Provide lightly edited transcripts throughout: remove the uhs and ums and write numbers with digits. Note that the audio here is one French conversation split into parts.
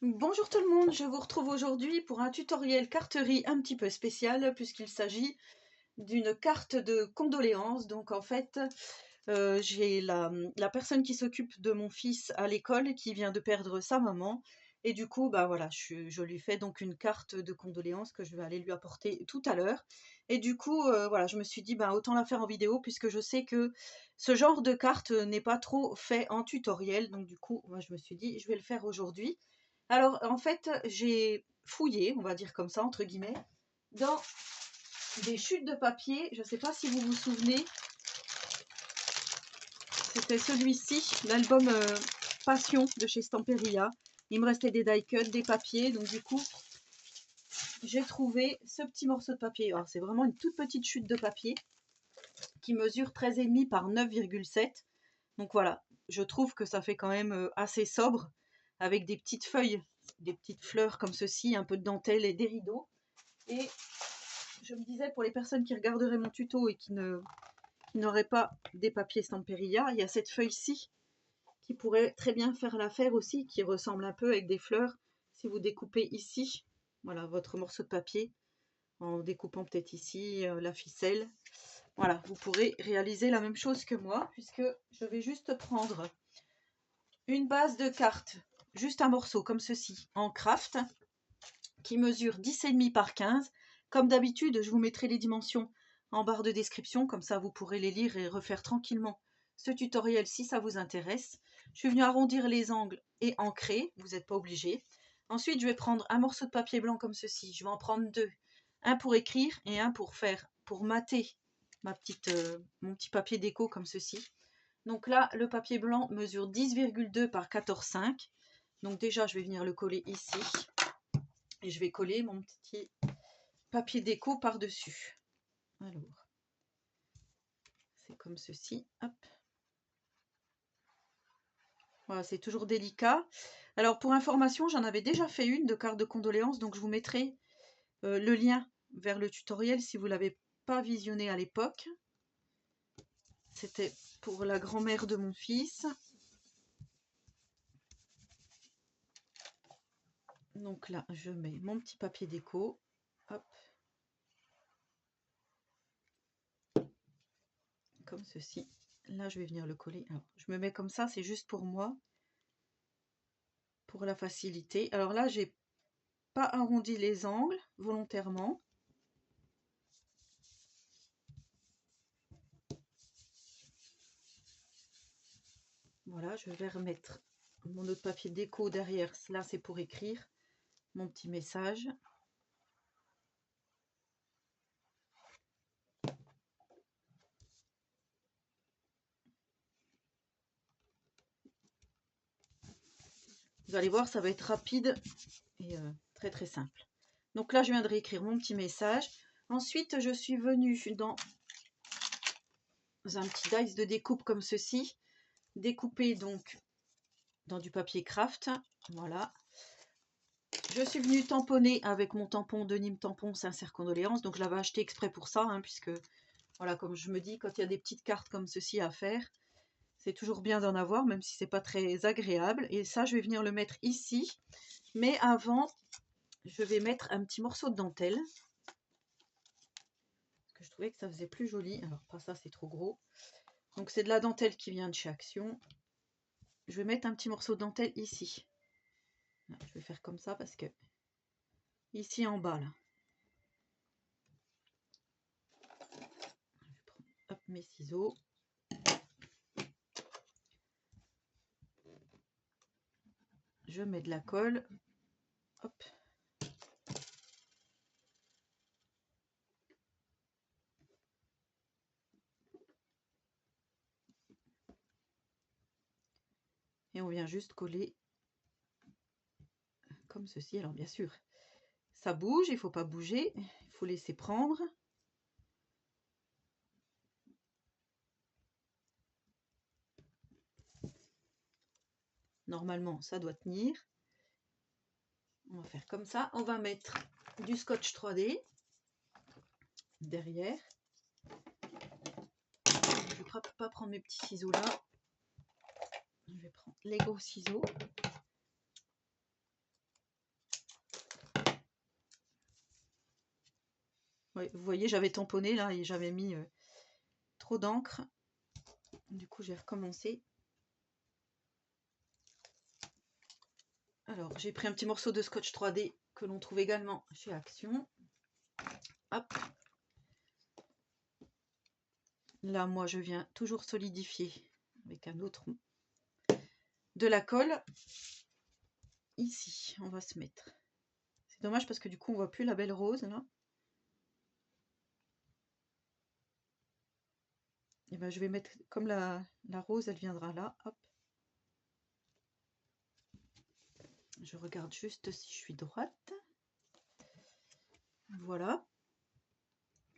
Bonjour tout le monde, je vous retrouve aujourd'hui pour un tutoriel carterie un petit peu spécial puisqu'il s'agit d'une carte de condoléances. Donc en fait, j'ai la personne qui s'occupe de mon fils à l'école qui vient de perdre sa maman. Et du coup, bah voilà, je lui fais donc une carte de condoléances que je vais aller lui apporter tout à l'heure. Et du coup, voilà, je me suis dit, bah, autant la faire en vidéo puisque je sais que ce genre de carte n'est pas trop fait en tutoriel. Donc du coup, moi, je me suis dit, je vais le faire aujourd'hui. Alors, en fait, j'ai fouillé, on va dire comme ça, entre guillemets, dans des chutes de papier. Je ne sais pas si vous vous souvenez, c'était celui-ci, l'album Passion de chez Stamperia. Il me restait des die-cuts, des papiers, donc du coup, j'ai trouvé ce petit morceau de papier. Alors, c'est vraiment une toute petite chute de papier qui mesure 13,5 par 9,7. Donc voilà, je trouve que ça fait quand même assez sobre, avec des petites feuilles, des petites fleurs comme ceci, un peu de dentelle et des rideaux. Et je me disais, pour les personnes qui regarderaient mon tuto et qui n'auraient pas des papiers Stamperia, il y a cette feuille-ci qui pourrait très bien faire l'affaire aussi, qui ressemble un peu avec des fleurs. Si vous découpez ici, voilà, votre morceau de papier, en découpant peut-être ici la ficelle, voilà, vous pourrez réaliser la même chose que moi, puisque je vais juste prendre une base de carte, juste un morceau comme ceci, en craft, qui mesure 10,5 par 15. Comme d'habitude, je vous mettrai les dimensions en barre de description, comme ça vous pourrez les lire et refaire tranquillement ce tutoriel si ça vous intéresse. Je suis venue arrondir les angles et ancrer, vous n'êtes pas obligé. Ensuite, je vais prendre un morceau de papier blanc comme ceci, je vais en prendre deux. Un pour écrire et un pour mater mon petit papier déco comme ceci. Donc là, le papier blanc mesure 10,2 par 14,5. Donc déjà, je vais venir le coller ici. Et je vais coller mon petit papier déco par-dessus. Alors, c'est comme ceci. Hop. Voilà, c'est toujours délicat. Alors, pour information, j'en avais déjà fait une de carte de condoléances, donc je vous mettrai le lien vers le tutoriel si vous ne l'avez pas visionné à l'époque. C'était pour la grand-mère de mon fils. Donc là, je mets mon petit papier déco. Hop. Comme ceci. Là, je vais venir le coller. Alors, je me mets comme ça, c'est juste pour moi, pour la facilité. Alors là, j'ai pas arrondi les angles volontairement. Voilà, je vais remettre mon autre papier déco derrière. Là, c'est pour écrire mon petit message. Vous allez voir, ça va être rapide et très très simple. Donc là, je viendrai écrire mon petit message. Ensuite, je suis venue dans un petit dice de découpe comme ceci. Découpé donc dans du papier craft. Voilà. Je suis venue tamponner avec mon tampon de Nîmes Tampon Sincère Condoléances. Donc je l'avais acheté exprès pour ça, hein, puisque, voilà, comme je me dis, quand il y a des petites cartes comme ceci à faire, c'est toujours bien d'en avoir, même si c'est pas très agréable. Et ça, je vais venir le mettre ici. Mais avant, je vais mettre un petit morceau de dentelle. Parce que je trouvais que ça faisait plus joli. Alors, pas ça, c'est trop gros. Donc, c'est de la dentelle qui vient de chez Action. Je vais mettre un petit morceau de dentelle ici. Je vais faire comme ça parce que ici en bas, là. Je vais prendre, hop, mes ciseaux. Je mets de la colle. Hop. Et on vient juste coller comme ceci. Alors bien sûr, ça bouge, il ne faut pas bouger, il faut laisser prendre. Normalement, ça doit tenir. On va faire comme ça. On va mettre du scotch 3D derrière. Je ne vais pas prendre mes petits ciseaux là. Je vais prendre les gros ciseaux. Ouais, vous voyez, j'avais tamponné là et j'avais mis trop d'encre. Du coup, j'ai recommencé. Alors, j'ai pris un petit morceau de scotch 3D que l'on trouve également chez Action. Hop. Là, moi, je viens toujours solidifier avec un autre de la colle. Ici, on va se mettre. C'est dommage parce que du coup, on voit plus la belle rose là. Et ben, je vais mettre comme la rose, elle viendra là. Hop. Je regarde juste si je suis droite. Voilà.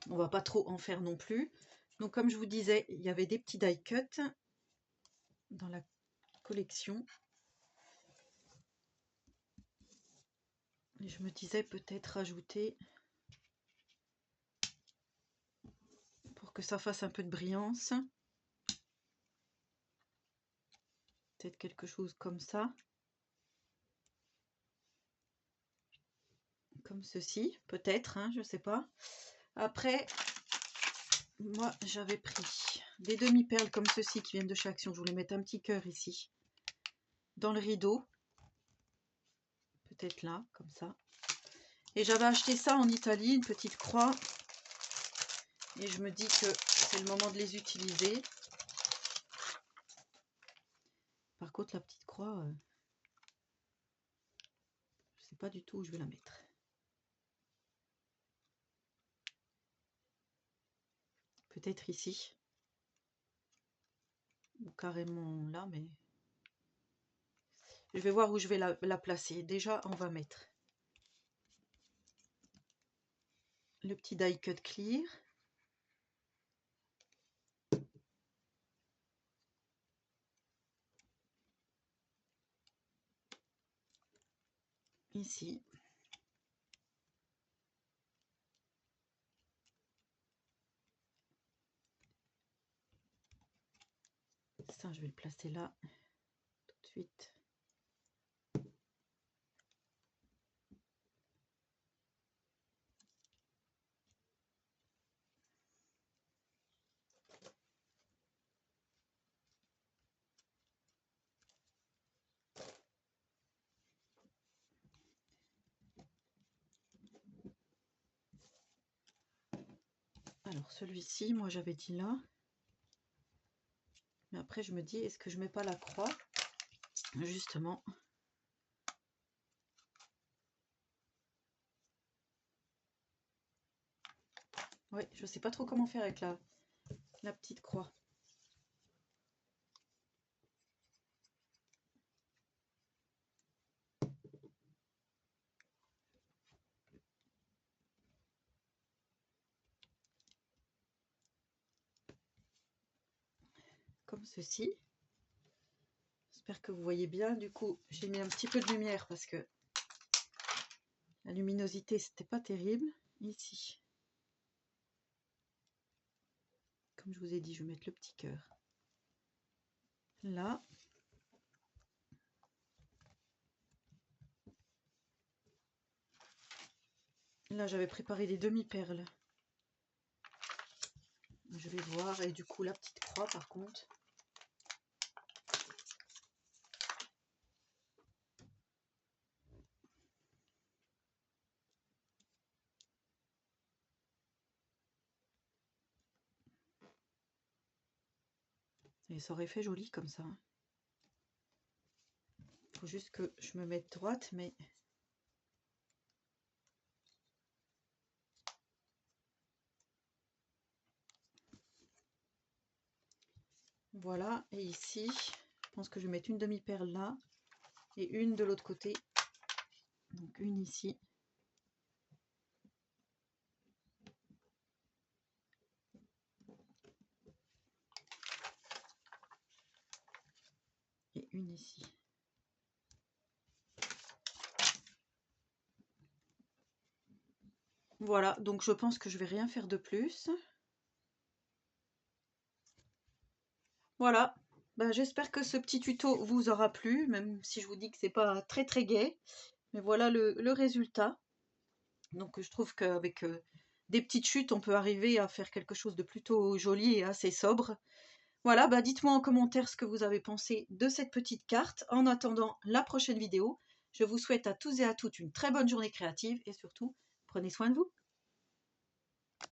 On va pas trop en faire non plus. Donc, comme je vous disais, il y avait des petits die cuts dans la collection. Et je me disais peut-être rajouter pour que ça fasse un peu de brillance. Peut-être quelque chose comme ça. Comme ceci, peut-être, hein, je sais pas. Après, moi, j'avais pris des demi-perles comme ceci qui viennent de chez Action. Je voulais mettre un petit cœur ici, dans le rideau. Peut-être là, comme ça. Et j'avais acheté ça en Italie, une petite croix. Et je me dis que c'est le moment de les utiliser. Par contre, la petite croix, je sais pas du tout où je vais la mettre. Peut-être ici. Ou carrément là, mais... Je vais voir où je vais la placer. Déjà, on va mettre le petit die cut clear. Ici. Ça, je vais le placer là tout de suite. Alors celui-ci, moi j'avais dit là. Mais après je me dis, est-ce que je mets pas la croix? Justement. Oui, je sais pas trop comment faire avec la petite croix. Comme ceci. J'espère que vous voyez bien. Du coup, j'ai mis un petit peu de lumière parce que la luminosité, c'était pas terrible. Ici. Comme je vous ai dit, je vais mettre le petit cœur. Là. Là, j'avais préparé des demi-perles. Je vais voir. Et du coup, la petite croix, par contre. Et ça aurait fait joli comme ça. Il faut juste que je me mette droite, mais... Voilà, et ici, je pense que je vais mettre une demi-perle là, et une de l'autre côté. Donc une ici. Et une ici. Voilà, donc je pense que je vais rien faire de plus. Voilà, ben, j'espère que ce petit tuto vous aura plu, même si je vous dis que c'est pas très très gai. Mais voilà le résultat. Donc je trouve qu'avec des petites chutes, on peut arriver à faire quelque chose de plutôt joli et assez sobre. Voilà, bah dites-moi en commentaire ce que vous avez pensé de cette petite carte. En attendant la prochaine vidéo, je vous souhaite à tous et à toutes une très bonne journée créative et surtout, prenez soin de vous.